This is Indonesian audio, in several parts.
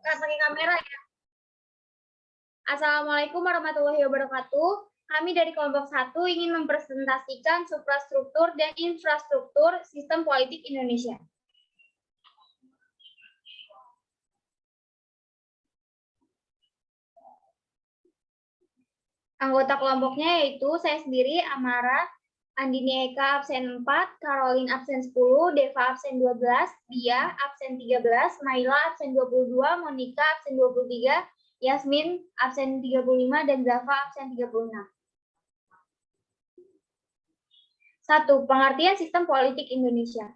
pakai kamera ya. Assalamualaikum warahmatullahi wabarakatuh. Kami dari kelompok 1 ingin mempresentasikan suprastruktur dan infrastruktur sistem politik Indonesia. Anggota kelompoknya yaitu saya sendiri, Amara, Andini Eka absen 4, Caroline absen 10, Deva absen 12, Dia absen 13, Maila absen 22, Monica absen 23, Yasmin absen 35, dan Zafa absen 36. 1. Pengertian sistem politik Indonesia.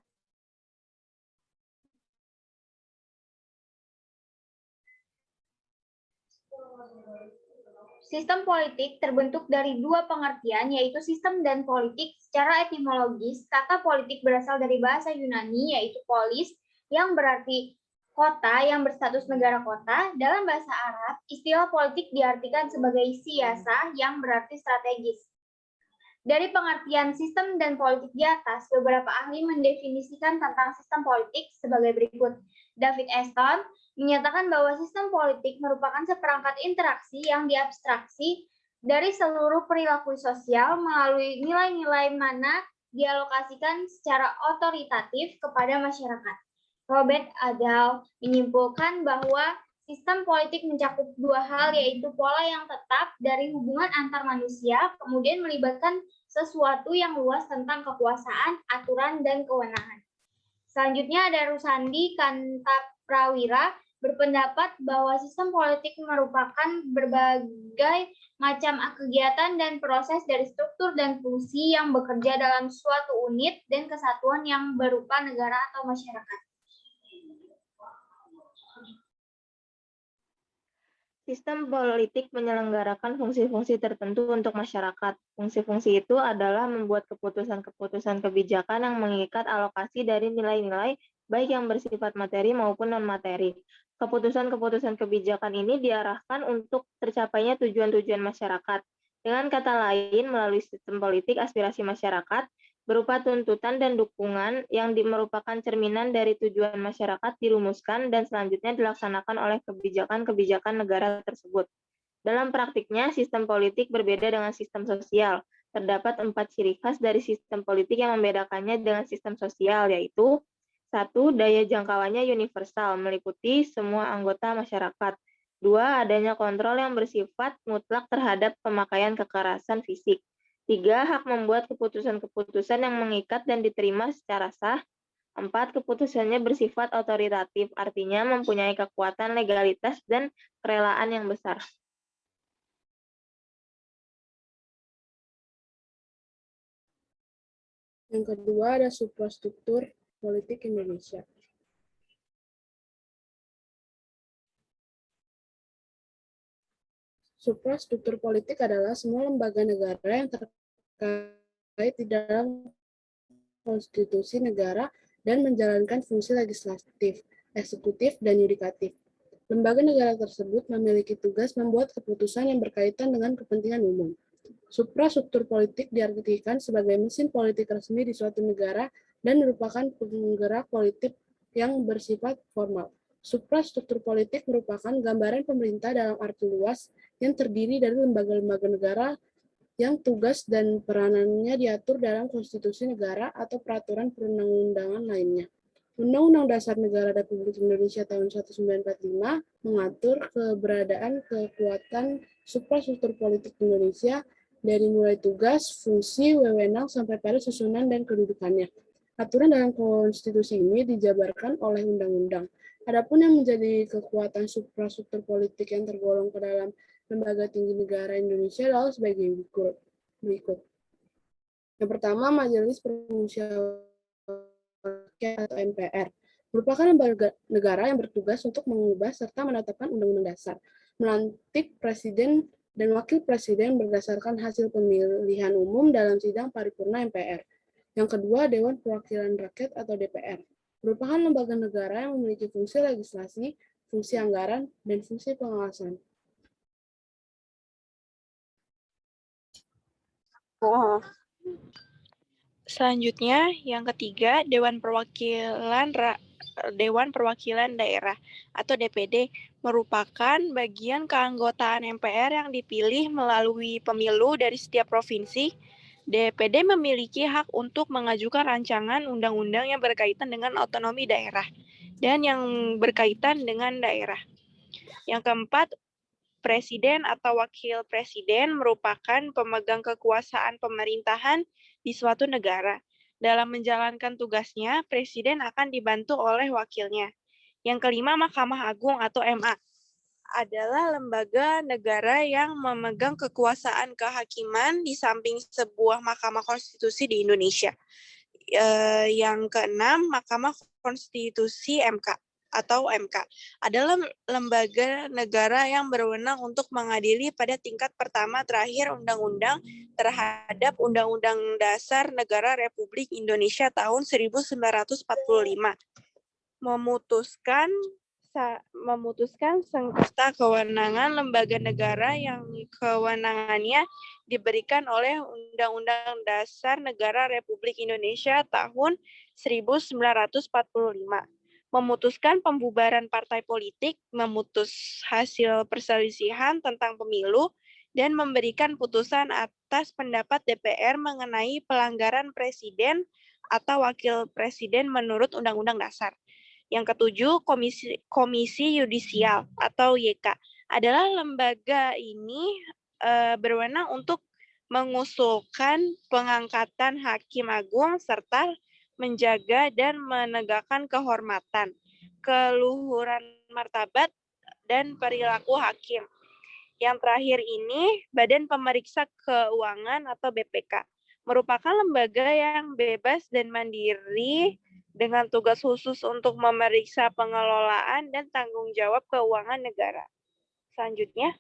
Sistem politik terbentuk dari dua pengertian, yaitu sistem dan politik. Secara etimologis, kata politik berasal dari bahasa Yunani, yaitu polis, yang berarti kota yang berstatus negara kota. Dalam bahasa Arab, istilah politik diartikan sebagai siasa, yang berarti strategis. Dari pengertian sistem dan politik di atas, beberapa ahli mendefinisikan tentang sistem politik sebagai berikut. David Aston menyatakan bahwa sistem politik merupakan seperangkat interaksi yang diabstraksi dari seluruh perilaku sosial melalui nilai-nilai mana dialokasikan secara otoritatif kepada masyarakat. Robert Adao menyimpulkan bahwa sistem politik mencakup dua hal, yaitu pola yang tetap dari hubungan antar manusia, kemudian melibatkan sesuatu yang luas tentang kekuasaan, aturan, dan kewenangan. Selanjutnya ada Rusandi Kantaprawira berpendapat bahwa sistem politik merupakan berbagai macam kegiatan dan proses dari struktur dan fungsi yang bekerja dalam suatu unit dan kesatuan yang berupa negara atau masyarakat. Sistem politik menyelenggarakan fungsi-fungsi tertentu untuk masyarakat. Fungsi-fungsi itu adalah membuat keputusan-keputusan kebijakan yang mengikat alokasi dari nilai-nilai, baik yang bersifat materi maupun non-materi. Keputusan-keputusan kebijakan ini diarahkan untuk tercapainya tujuan-tujuan masyarakat. Dengan kata lain, melalui sistem politik aspirasi masyarakat, berupa tuntutan dan dukungan yang merupakan cerminan dari tujuan masyarakat dirumuskan dan selanjutnya dilaksanakan oleh kebijakan-kebijakan negara tersebut. Dalam praktiknya, sistem politik berbeda dengan sistem sosial. Terdapat 4 ciri khas dari sistem politik yang membedakannya dengan sistem sosial, yaitu 1. Daya jangkauannya universal, meliputi semua anggota masyarakat. 2. Adanya kontrol yang bersifat mutlak terhadap pemakaian kekerasan fisik. 3. Hak membuat keputusan-keputusan yang mengikat dan diterima secara sah. 4. Keputusannya bersifat otoritatif, artinya mempunyai kekuatan legalitas dan kerelaan yang besar. Yang kedua ada suprastruktur politik Indonesia. Suprastruktur politik adalah semua lembaga negara yang terkait di dalam konstitusi negara dan menjalankan fungsi legislatif, eksekutif, dan yudikatif. Lembaga negara tersebut memiliki tugas membuat keputusan yang berkaitan dengan kepentingan umum. Suprastruktur politik diartikan sebagai mesin politik resmi di suatu negara dan merupakan penggerak politik yang bersifat formal. Suprastruktur politik merupakan gambaran pemerintah dalam arti luas yang terdiri dari lembaga-lembaga negara yang tugas dan peranannya diatur dalam konstitusi negara atau peraturan perundang-undangan lainnya. Undang-Undang Dasar Negara Republik Indonesia tahun 1945 mengatur keberadaan kekuatan suprastruktur politik Indonesia dari mulai tugas, fungsi, wewenang, sampai pada susunan dan kedudukannya. Aturan dalam konstitusi ini dijabarkan oleh undang-undang. Adapun yang menjadi kekuatan suprastruktur politik yang tergolong ke dalam lembaga tinggi negara Indonesia adalah sebagai berikut. Yang pertama, Majelis Permusyawaratan Rakyat atau MPR. Merupakan lembaga negara yang bertugas untuk mengubah serta menetapkan undang-undang dasar, melantik presiden dan wakil presiden berdasarkan hasil pemilihan umum dalam sidang paripurna MPR. Yang kedua, Dewan Perwakilan Rakyat atau DPR. Merupakan lembaga negara yang memiliki fungsi legislasi, fungsi anggaran, dan fungsi pengawasan. Selanjutnya, yang ketiga, Dewan Perwakilan Dewan Perwakilan Daerah atau DPD merupakan bagian keanggotaan MPR yang dipilih melalui pemilu dari setiap provinsi. DPD memiliki hak untuk mengajukan rancangan undang-undang yang berkaitan dengan otonomi daerah dan yang berkaitan dengan daerah. Yang keempat, Presiden atau Wakil Presiden merupakan pemegang kekuasaan pemerintahan di suatu negara. Dalam menjalankan tugasnya, Presiden akan dibantu oleh wakilnya. Yang kelima, Mahkamah Agung atau MA adalah lembaga negara yang memegang kekuasaan kehakiman di samping sebuah Mahkamah Konstitusi di Indonesia. Yang keenam, Mahkamah Konstitusi MK atau MK adalah lembaga negara yang berwenang untuk mengadili pada tingkat pertama terakhir undang-undang terhadap Undang-Undang Dasar Negara Republik Indonesia tahun 1945. Memutuskan sengketa kewenangan lembaga negara yang kewenangannya diberikan oleh Undang-Undang Dasar Negara Republik Indonesia tahun 1945. Memutuskan pembubaran partai politik, memutus hasil perselisihan tentang pemilu, dan memberikan putusan atas pendapat DPR mengenai pelanggaran presiden atau wakil presiden menurut Undang-Undang Dasar. Yang ketujuh, Komisi Yudisial atau YK adalah lembaga ini berwenang untuk mengusulkan pengangkatan hakim agung serta menjaga dan menegakkan kehormatan, keluhuran martabat, dan perilaku hakim. Yang terakhir ini, Badan Pemeriksa Keuangan atau BPK, merupakan lembaga yang bebas dan mandiri dengan tugas khusus untuk memeriksa pengelolaan dan tanggung jawab keuangan negara. Selanjutnya,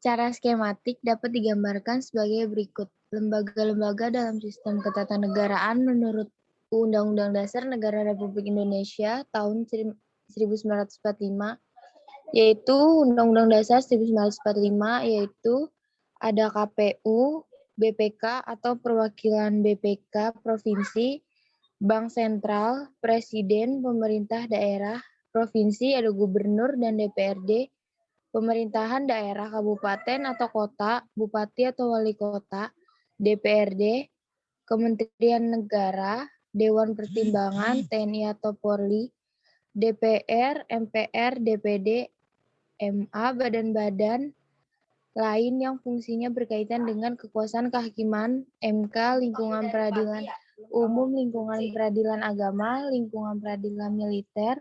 secara skematik dapat digambarkan sebagai berikut. Lembaga-lembaga dalam sistem ketatanegaraan menurut Undang-Undang Dasar Negara Republik Indonesia tahun 1945, yaitu Undang-Undang Dasar 1945, yaitu ada KPU, BPK atau perwakilan BPK Provinsi, Bank Sentral, Presiden, Pemerintah Daerah, Provinsi, ada Gubernur dan DPRD, Pemerintahan daerah kabupaten atau kota, bupati atau wali kota, DPRD, Kementerian Negara, Dewan Pertimbangan, TNI atau Polri, DPR, MPR, DPD, MA, badan-badan lain yang fungsinya berkaitan dengan kekuasaan kehakiman, MK, lingkungan peradilan umum, lingkungan peradilan agama, lingkungan peradilan militer,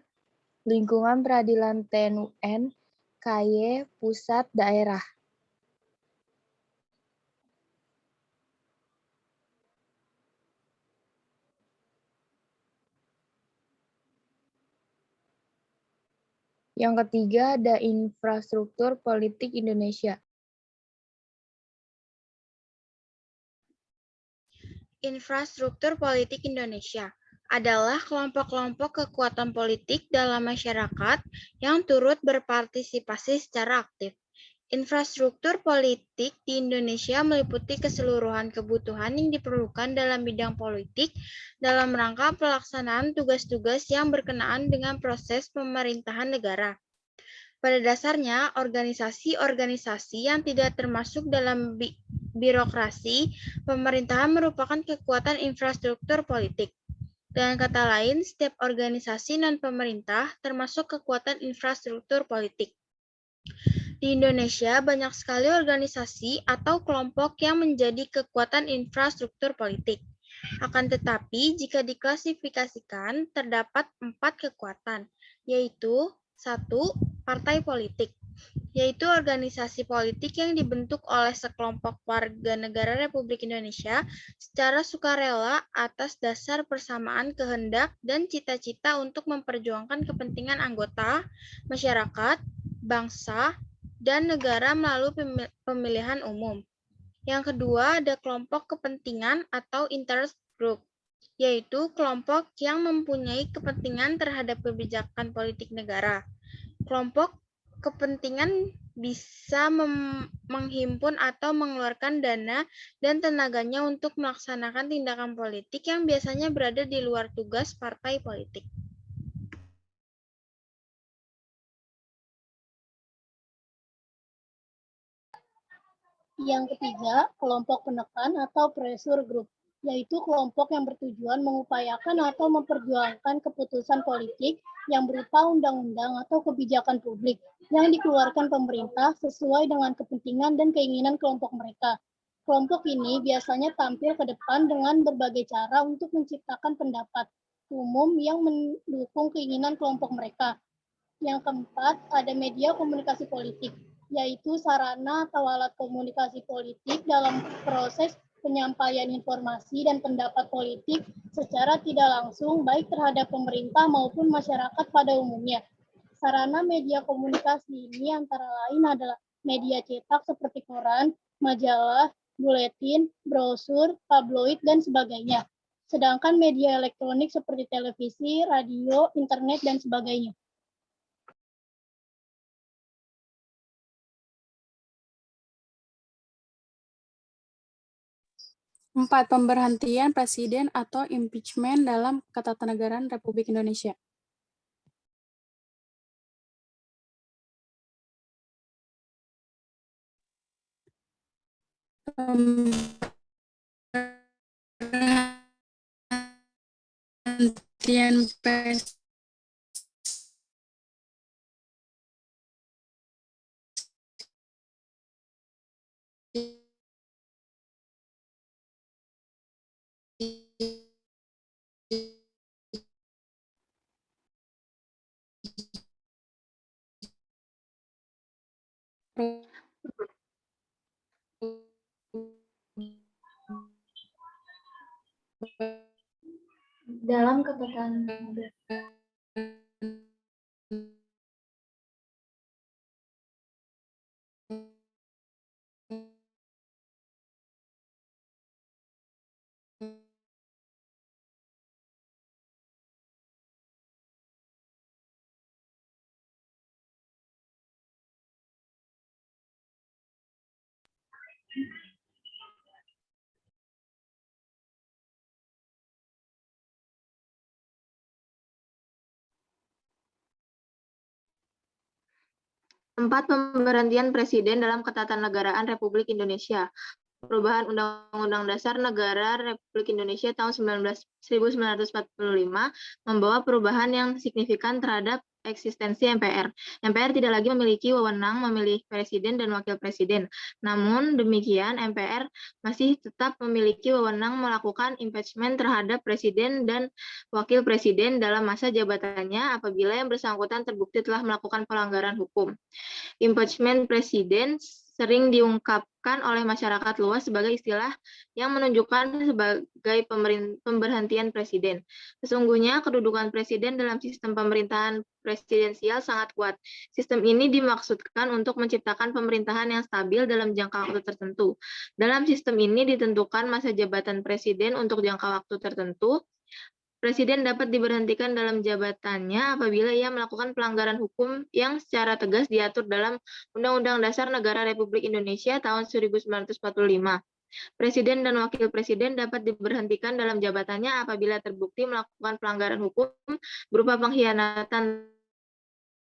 lingkungan peradilan TNUN, KY, pusat, daerah. Yang ketiga ada infrastruktur politik Indonesia. Infrastruktur politik Indonesia adalah kelompok-kelompok kekuatan politik dalam masyarakat yang turut berpartisipasi secara aktif. Infrastruktur politik di Indonesia meliputi keseluruhan kebutuhan yang diperlukan dalam bidang politik dalam rangka pelaksanaan tugas-tugas yang berkenaan dengan proses pemerintahan negara. Pada dasarnya, organisasi-organisasi yang tidak termasuk dalam birokrasi pemerintahan merupakan kekuatan infrastruktur politik. Dengan kata lain, setiap organisasi non-pemerintah termasuk kekuatan infrastruktur politik. Di Indonesia, banyak sekali organisasi atau kelompok yang menjadi kekuatan infrastruktur politik. Akan tetapi, jika diklasifikasikan, terdapat 4 kekuatan, yaitu 1. Partai politik, yaitu organisasi politik yang dibentuk oleh sekelompok warga negara Republik Indonesia secara sukarela atas dasar persamaan kehendak dan cita-cita untuk memperjuangkan kepentingan anggota, masyarakat, bangsa, dan negara melalui pemilihan umum. Yang kedua, ada kelompok kepentingan atau interest group, yaitu kelompok yang mempunyai kepentingan terhadap kebijakan politik negara. Kelompok kepentingan bisa menghimpun atau mengeluarkan dana dan tenaganya untuk melaksanakan tindakan politik yang biasanya berada di luar tugas partai politik. Yang ketiga, kelompok penekan atau pressure group, yaitu kelompok yang bertujuan mengupayakan atau memperjuangkan keputusan politik yang berupa undang-undang atau kebijakan publik yang dikeluarkan pemerintah sesuai dengan kepentingan dan keinginan kelompok mereka. Kelompok ini biasanya tampil ke depan dengan berbagai cara untuk menciptakan pendapat umum yang mendukung keinginan kelompok mereka. Yang keempat, ada media komunikasi politik, yaitu sarana atau alat komunikasi politik dalam proses penyampaian informasi dan pendapat politik secara tidak langsung baik terhadap pemerintah maupun masyarakat pada umumnya. Sarana media komunikasi ini antara lain adalah media cetak seperti koran, majalah, buletin, brosur, tabloid, dan sebagainya. Sedangkan media elektronik seperti televisi, radio, internet, dan sebagainya. 4. Pemberhentian Presiden atau impeachment dalam Ketatanegaraan Republik Indonesia. Pemberhentian Presiden dalam ketatanegaraan. Empat, pemberhentian Presiden dalam Ketatanegaraan Republik Indonesia. Perubahan Undang-Undang Dasar Negara Republik Indonesia tahun 1945 membawa perubahan yang signifikan terhadap eksistensi MPR. MPR tidak lagi memiliki wewenang memilih presiden dan wakil presiden. Namun demikian, MPR masih tetap memiliki wewenang melakukan impeachment terhadap presiden dan wakil presiden dalam masa jabatannya apabila yang bersangkutan terbukti telah melakukan pelanggaran hukum. Impeachment presiden sering diungkapkan oleh masyarakat luas sebagai istilah yang menunjukkan sebagai pemberhentian presiden. Sesungguhnya kedudukan presiden dalam sistem pemerintahan presidensial sangat kuat. Sistem ini dimaksudkan untuk menciptakan pemerintahan yang stabil dalam jangka waktu tertentu. Dalam sistem ini ditentukan masa jabatan presiden untuk jangka waktu tertentu. Presiden dapat diberhentikan dalam jabatannya apabila ia melakukan pelanggaran hukum yang secara tegas diatur dalam Undang-Undang Dasar Negara Republik Indonesia tahun 1945. Presiden dan wakil presiden dapat diberhentikan dalam jabatannya apabila terbukti melakukan pelanggaran hukum berupa pengkhianatan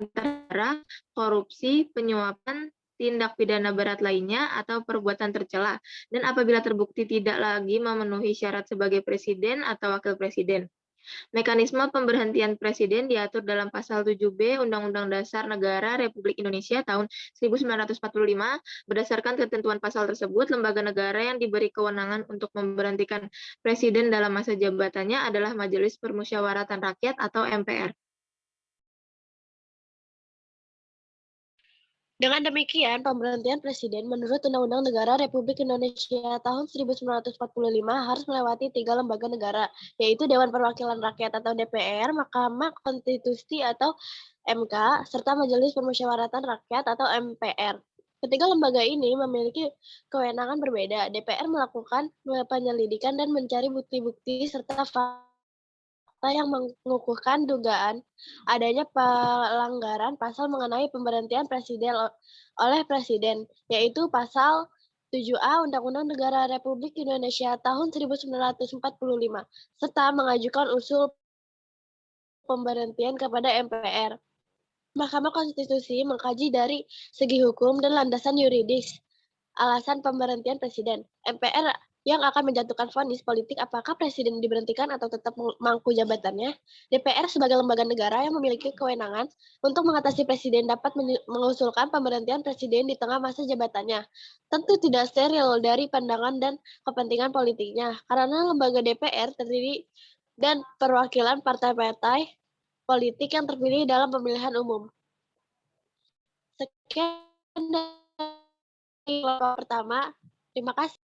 negara, korupsi, penyuapan, tindak pidana berat lainnya, atau perbuatan tercela, dan apabila terbukti tidak lagi memenuhi syarat sebagai presiden atau wakil presiden. Mekanisme pemberhentian presiden diatur dalam Pasal 7B Undang-Undang Dasar Negara Republik Indonesia tahun 1945. Berdasarkan ketentuan pasal tersebut, lembaga negara yang diberi kewenangan untuk memberhentikan presiden dalam masa jabatannya adalah Majelis Permusyawaratan Rakyat atau MPR. Dengan demikian, pemberhentian presiden menurut Undang-Undang Negara Republik Indonesia tahun 1945 harus melewati 3 lembaga negara, yaitu Dewan Perwakilan Rakyat atau DPR, Mahkamah Konstitusi atau MK, serta Majelis Permusyawaratan Rakyat atau MPR. Ketiga lembaga ini memiliki kewenangan berbeda. DPR melakukan penyelidikan dan mencari bukti-bukti serta fakta fakta yang mengukuhkan dugaan adanya pelanggaran pasal mengenai pemberhentian presiden oleh presiden, yaitu pasal 7A Undang-Undang Negara Republik Indonesia tahun 1945, serta mengajukan usul pemberhentian kepada MPR. Mahkamah Konstitusi mengkaji dari segi hukum dan landasan yuridis alasan pemberhentian presiden. MPR yang akan menjatuhkan vonis politik apakah presiden diberhentikan atau tetap mangku jabatannya. DPR sebagai lembaga negara yang memiliki kewenangan untuk mengatasi presiden dapat mengusulkan pemberhentian presiden di tengah masa jabatannya. Tentu tidak steril dari pandangan dan kepentingan politiknya, karena lembaga DPR terdiri dan perwakilan partai-partai politik yang terpilih dalam pemilihan umum. Sekian dari kelompok pertama. Terima kasih.